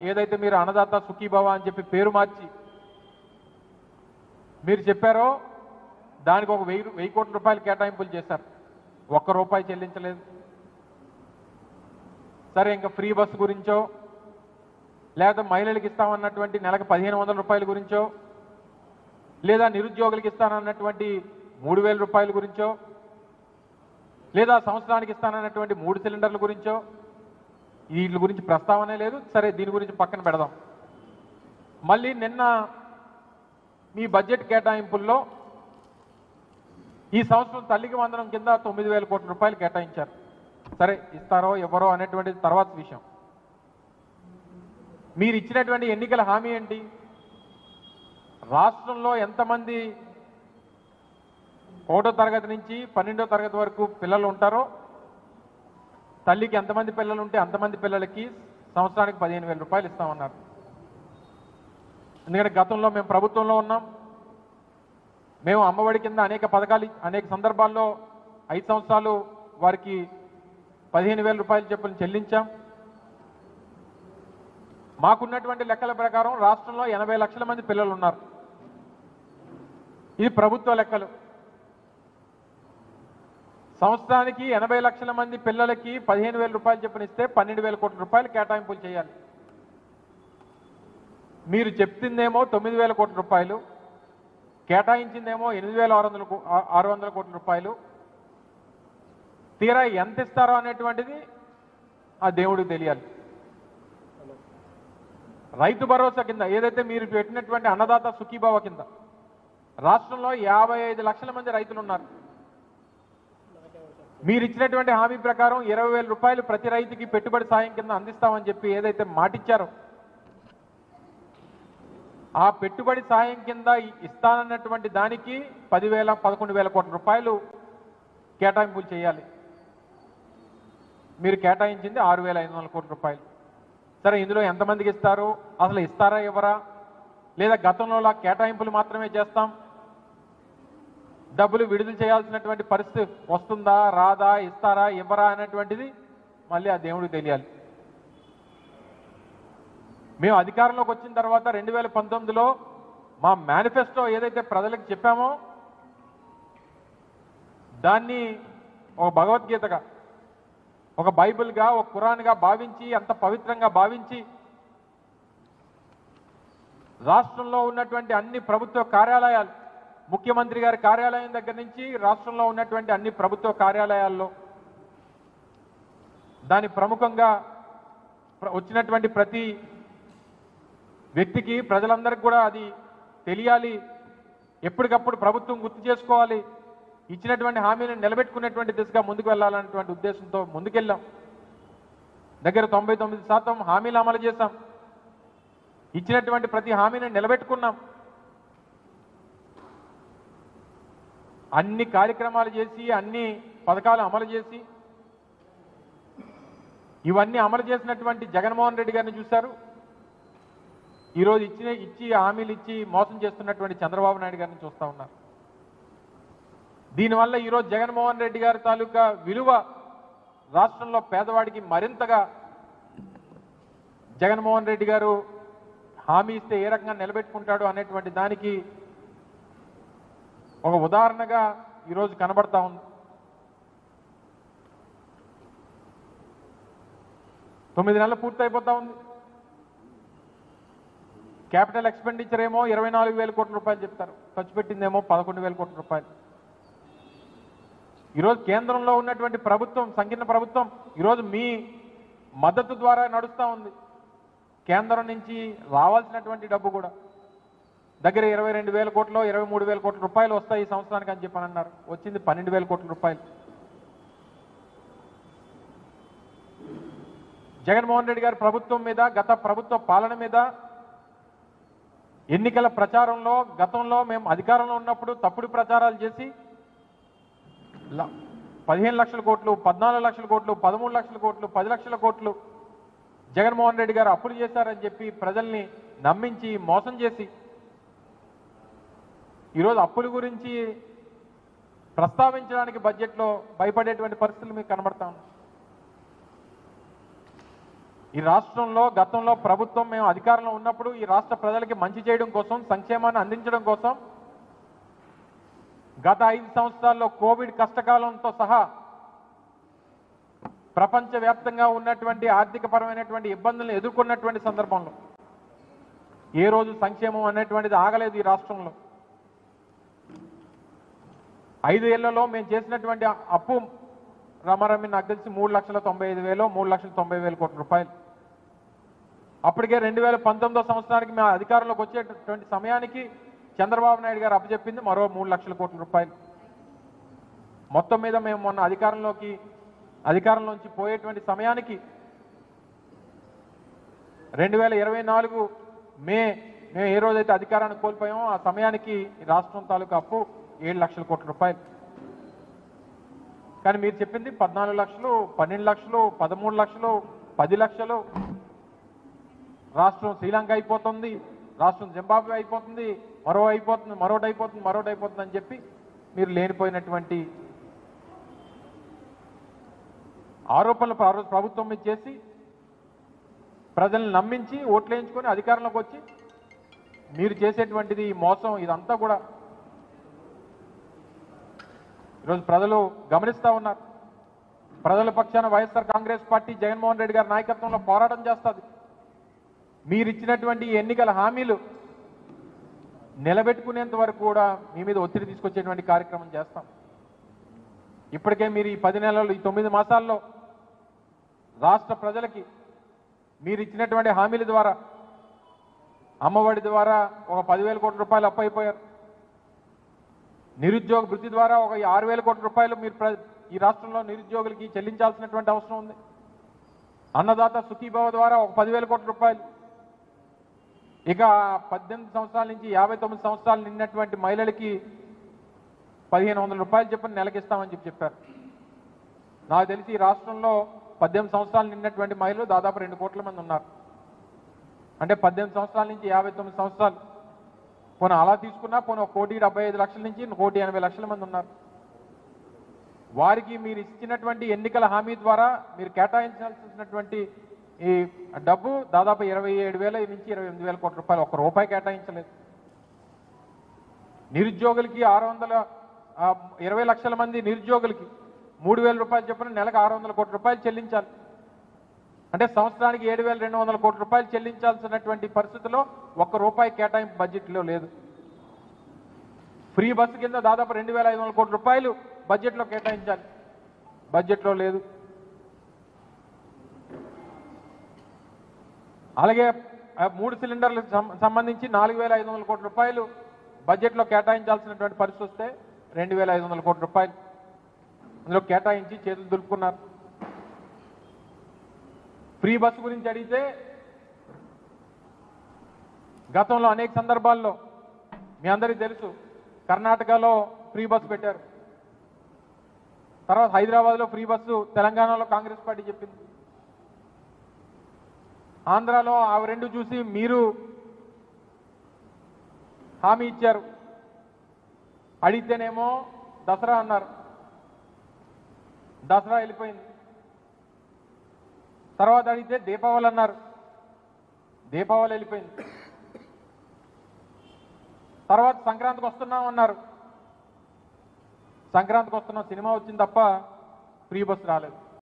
ఏదైతే మీరు అన్నదాత సుఖీభవ అని చెప్పి పేరు మార్చి మీరు చెప్పారో దానికి ఒక 1000 కోట్ల రూపాయలు కేటాయింపులు చేశారు. ఒక్క రూపాయి చెల్లించలేదు. సరే, ఇంకా ఫ్రీ బస్సు గురించో లేదా మహిళలకు ఇస్తామన్నటువంటి నెలకు 1500 రూపాయల గురించో లేదా నిరుద్యోగులకు ఇస్తానన్నటువంటి 3000 రూపాయల గురించో లేదా సంవత్సరానికి ఇస్తానన్నటువంటి 3 సిలిండర్ల గురించో వీటి గురించి ప్రస్తావనే లేదు. సరే, దీని గురించి పక్కన పెడదాం. మళ్ళీ నిన్న మీ బడ్జెట్ కేటాయింపుల్లో ఈ సంవత్సరం తల్లికి వందనం కింద 9000 కోట్ల రూపాయలు కేటాయించారు. సరే, ఇస్తారో ఎవరో అనేటువంటిది తర్వాత విషయం. మీరు ఇచ్చినటువంటి ఎన్నికల హామీ ఏంటి? రాష్ట్రంలో ఎంతమంది 1వ తరగతి నుంచి 12వ తరగతి వరకు పిల్లలు ఉంటారో తల్లికి ఎంతమంది పిల్లలు ఉంటే అంతమంది పిల్లలకి సంవత్సరానికి 15,000 రూపాయలు ఇస్తామన్నారు. ఎందుకంటే గతంలో మేము ప్రభుత్వంలో ఉన్నాం. మేము అమ్మఒడి కింద అనేక పథకాలు అనేక సందర్భాల్లో 5 సంవత్సరాలు వారికి 15,000 రూపాయల చొప్పున చెల్లించాం. మాకున్నటువంటి లెక్కల ప్రకారం రాష్ట్రంలో 80 లక్షల మంది పిల్లలు ఉన్నారు. ఇది ప్రభుత్వ లెక్కలు. సంవత్సరానికి 80 లక్షల మంది పిల్లలకి 15,000 రూపాయలు చొప్పున ఇస్తే 12,000 కోట్ల రూపాయలు కేటాయింపులు చేయాలి. మీరు చెప్తుందేమో 9,000 కోట్ల రూపాయలు, కేటాయించిందేమో 8,600 కోట్ల రూపాయలు. తీరా ఎంత ఇస్తారో అనేటువంటిది ఆ దేవుడికి తెలియాలి. రైతు భరోసా కింద ఏదైతే మీరు పెట్టినటువంటి అన్నదాత సుఖీభావ కింద రాష్ట్రంలో 55 లక్షల మంది రైతులు ఉన్నారు. మీరు ఇచ్చినటువంటి హామీ ప్రకారం 20,000 రూపాయలు ప్రతి రైతుకి పెట్టుబడి సాయం కింద అందిస్తామని చెప్పి ఏదైతే మాటిచ్చారో ఆ పెట్టుబడి సాయం కింద ఇస్తానన్నటువంటి దానికి 11,000 కోట్ల రూపాయలు కేటాయింపులు చేయాలి. మీరు కేటాయించింది 6,500 కోట్ల రూపాయలు. సరే, ఇందులో ఎంతమందికి ఇస్తారు? అసలు ఇస్తారా ఇవ్వరా? లేదా గతంలో కేటాయింపులు మాత్రమే చేస్తాం, డబ్బులు విడుదల చేయాల్సినటువంటి పరిస్థితి వస్తుందా రాదా, ఇస్తారా ఇవ్వరా అనేటువంటిది మళ్ళీ ఆ దేవుడికి తెలియాలి. మేము అధికారంలోకి వచ్చిన తర్వాత 2019లో మా మేనిఫెస్టో ఏదైతే ప్రజలకు చెప్పామో దాన్ని ఒక భగవద్గీతగా, ఒక బైబిల్గా, ఒక ఖురాన్గా భావించి, అంత పవిత్రంగా భావించి రాష్ట్రంలో ఉన్నటువంటి అన్ని ప్రభుత్వ కార్యాలయాలు, ముఖ్యమంత్రి గారి కార్యాలయం దగ్గర నుంచి రాష్ట్రంలో ఉన్నటువంటి అన్ని ప్రభుత్వ కార్యాలయాల్లో దాని ప్రముఖంగా వచ్చినటువంటి ప్రతి వ్యక్తికి, ప్రజలందరికీ కూడా అది తెలియాలి. ఎప్పటికప్పుడు ప్రభుత్వం గుర్తు చేసుకోవాలి. ఇచ్చినటువంటి హామీలను నిలబెట్టుకునేటువంటి దిశగా ముందుకు వెళ్ళాలనేటువంటి ఉద్దేశంతో ముందుకెళ్ళాం. దగ్గర 99% హామీలు అమలు చేశాం. ఇచ్చినటువంటి ప్రతి హామీని నిలబెట్టుకున్నాం. అన్ని కార్యక్రమాలు చేసి, అన్ని పథకాలు అమలు చేసి, ఇవన్నీ అమలు చేసినటువంటి జగన్మోహన్ రెడ్డి గారిని చూశారు. ఈరోజు ఇచ్చి హామీలు ఇచ్చి మోసం చేస్తున్నటువంటి చంద్రబాబు నాయుడు గారిని చూస్తూ ఉన్నారు. దీనివల్ల ఈరోజు జగన్మోహన్ రెడ్డి గారి తాలూకా విలువ రాష్ట్రంలో పేదవాడికి మరింతగా, జగన్మోహన్ రెడ్డి గారు హామీ ఇస్తే ఏ రకంగా నిలబెట్టుకుంటాడు అనేటువంటి దానికి ఒక ఉదాహరణగా ఈరోజు కనబడతా ఉంది. 9 నెలలు పూర్తయిపోతా ఉంది. క్యాపిటల్ ఎక్స్పెండిచర్ ఏమో 24,000 కోట్ల రూపాయలు చెప్తారు, ఖర్చు పెట్టిందేమో 11,000 కోట్ల రూపాయలు. ఈరోజు కేంద్రంలో ఉన్నటువంటి ప్రభుత్వం, సంకీర్ణ ప్రభుత్వం ఈరోజు మీ మద్దతు ద్వారా నడుస్తూ ఉంది. కేంద్రం నుంచి రావాల్సినటువంటి డబ్బు కూడా దగ్గర 22,000 కోట్లు 23,000 కోట్ల రూపాయలు వస్తాయి ఈ సంవత్సరానికి అని చెప్పని అన్నారు. వచ్చింది 12,000 కోట్ల రూపాయలు. జగన్మోహన్ రెడ్డి గారి ప్రభుత్వం మీద, గత ప్రభుత్వ పాలన మీద ఎన్నికల ప్రచారంలో గతంలో మేము అధికారంలో ఉన్నప్పుడు తప్పుడు ప్రచారాలు చేసి 15 లక్షల కోట్లు, 14 లక్షల కోట్లు, 13 లక్షల కోట్లు, 10 లక్షల కోట్లు జగన్మోహన్ రెడ్డి గారు అప్పులు చేశారని చెప్పి ప్రజల్ని నమ్మించి మోసం చేసి ఈరోజు అప్పుల గురించి ప్రస్తావించడానికి బడ్జెట్లో భయపడేటువంటి పరిస్థితులు మీకు కనబడతా ఉన్నాయి. ఈ రాష్ట్రంలో గతంలో ప్రభుత్వం మేము అధికారంలో ఉన్నప్పుడు ఈ రాష్ట్ర ప్రజలకి మంచి చేయడం కోసం, సంక్షేమాన్ని అందించడం కోసం గత 5 సంవత్సరాల్లో కోవిడ్ కష్టకాలంతో సహా ప్రపంచవ్యాప్తంగా ఉన్నటువంటి ఆర్థికపరమైనటువంటి ఇబ్బందులను ఎదుర్కొన్నటువంటి సందర్భంలో ఏ రోజు సంక్షేమం అనేటువంటిది ఆగలేదు ఈ రాష్ట్రంలో. 5 ఏళ్లలో మేము చేసినటువంటి అప్పు రామారామి నాకు తెలిసి 3,95,000 3,90,000 కోట్ల రూపాయలు. అప్పటికే 2019 సంవత్సరానికి మేము అధికారంలోకి వచ్చేటటువంటి సమయానికి చంద్రబాబు నాయుడు గారు అప్పచెప్పింది మరో 3 లక్షల కోట్ల రూపాయలు. మొత్తం మీద మేము మొన్న అధికారంలోంచి పోయేటువంటి సమయానికి 2024 మేము ఏ రోజైతే అధికారాన్ని కోల్పోయామో ఆ సమయానికి రాష్ట్రం తాలూకు అప్పు 7 లక్షల కోట్ల రూపాయలు. కానీ మీరు చెప్పింది 14 లక్షలు, 12 లక్షలు, 13 లక్షలు, 10 లక్షలు. రాష్ట్రం శ్రీలంక అయిపోతుంది, రాష్ట్రం జింబాబ్వే అయిపోతుంది, మరోటి అయిపోతుంది అని చెప్పి మీరు లేనిపోయినటువంటి ఆరోపణలు ప్రభుత్వం మీద చేసి ప్రజల్ని నమ్మించి ఓట్లు వేయించుకొని అధికారంలోకి వచ్చి మీరు చేసేటువంటిది ఈ మోసం ఇదంతా కూడా ఈరోజు ప్రజలు గమనిస్తూ ఉన్నారు. ప్రజల పక్షాన వైఎస్ఆర్ కాంగ్రెస్ పార్టీ జగన్మోహన్ రెడ్డి గారి నాయకత్వంలో పోరాటం చేస్తుంది. మీరు ఇచ్చినటువంటి ఎన్నికల హామీలు నిలబెట్టుకునేంత వరకు కూడా మీ మీద ఒత్తిడి తీసుకొచ్చేటువంటి కార్యక్రమం చేస్తాం. ఇప్పటికే మీరు ఈ 10 నెలల్లో, ఈ 9 మాసాల్లో రాష్ట్ర ప్రజలకి మీరు ఇచ్చినటువంటి హామీల ద్వారా, అమ్మఒడి ద్వారా ఒక 10,000 కోట్ల రూపాయలు అప్పు అయిపోయారు. నిరుద్యోగ భృతి ద్వారా ఒక 6,000 కోట్ల రూపాయలు మీరు ఈ రాష్ట్రంలో నిరుద్యోగులకి చెల్లించాల్సినటువంటి అవసరం ఉంది. అన్నదాత సుఖీభవ ద్వారా ఒక 10,000 కోట్ల రూపాయలు. ఇక 18 సంవత్సరాల నుంచి 59 సంవత్సరాలు నిన్నటువంటి మహిళలకి 1,500 రూపాయలు చెప్పని నెలకిస్తామని చెప్పారు. నాకు తెలిసి ఈ రాష్ట్రంలో 18 సంవత్సరాలు నిన్నటువంటి మహిళలు దాదాపు 2 కోట్ల మంది ఉన్నారు. అంటే 18 సంవత్సరాల నుంచి 59 సంవత్సరాలు పోనీ అలా తీసుకున్నా పోనీ 1,75,00,000 నుంచి 1,80,00,000 మంది ఉన్నారు. వారికి మీరు ఇచ్చినటువంటి ఎన్నికల హామీ ద్వారా మీరు కేటాయించాల్సినటువంటి ఈ డబ్బు దాదాపు 27,000 నుంచి 28,000 కోట్ల రూపాయలు, ఒక్క రూపాయి కేటాయించలేదు. నిరుద్యోగులకి 20 లక్షల మంది నిరుద్యోగులకి 3,000 రూపాయలు చెప్పిన నెలకు 600 కోట్ల రూపాయలు చెల్లించాలి. అంటే సంవత్సరానికి 7,200 కోట్ల రూపాయలు చెల్లించాల్సినటువంటి పరిస్థితిలో ఒక్క రూపాయి కేటాయింపు బడ్జెట్లో లేదు. ఫ్రీ బస్సు కింద దాదాపు 2,500 కోట్ల రూపాయలు బడ్జెట్లో కేటాయించాలి, బడ్జెట్లో లేదు. అలాగే 3 సిలిండర్లకు సంబంధించి 4,500 కోట్ల రూపాయలు బడ్జెట్లో కేటాయించాల్సినటువంటి పరిస్థితి వస్తే 2,500 కోట్ల రూపాయలు అందులో కేటాయించి చేతులు దులుపుకున్నారు. ఫ్రీ బస్సు గురించి అడిగితే గతంలో అనేక సందర్భాల్లో మీ అందరికీ తెలుసు, కర్ణాటకలో ఫ్రీ బస్సు పెట్టారు, తర్వాత హైదరాబాద్లో ఫ్రీ బస్సు తెలంగాణలో కాంగ్రెస్ పార్టీ చెప్పింది, ఆంధ్రాలో ఆ రెండు చూసి మీరు హామీ ఇచ్చారు. అడిగితేనేమో దసరా అన్నారు, దసరా వెళ్ళిపోయింది. తర్వాత అడిగితే దీపావళి అన్నారు, దీపావళి వెళ్ళిపోయింది. తర్వాత సంక్రాంతికి వస్తున్నాం అన్నారు, సంక్రాంతికి వస్తున్నాం సినిమా వచ్చింది తప్ప ఫ్రీ బస్సు రాలేదు.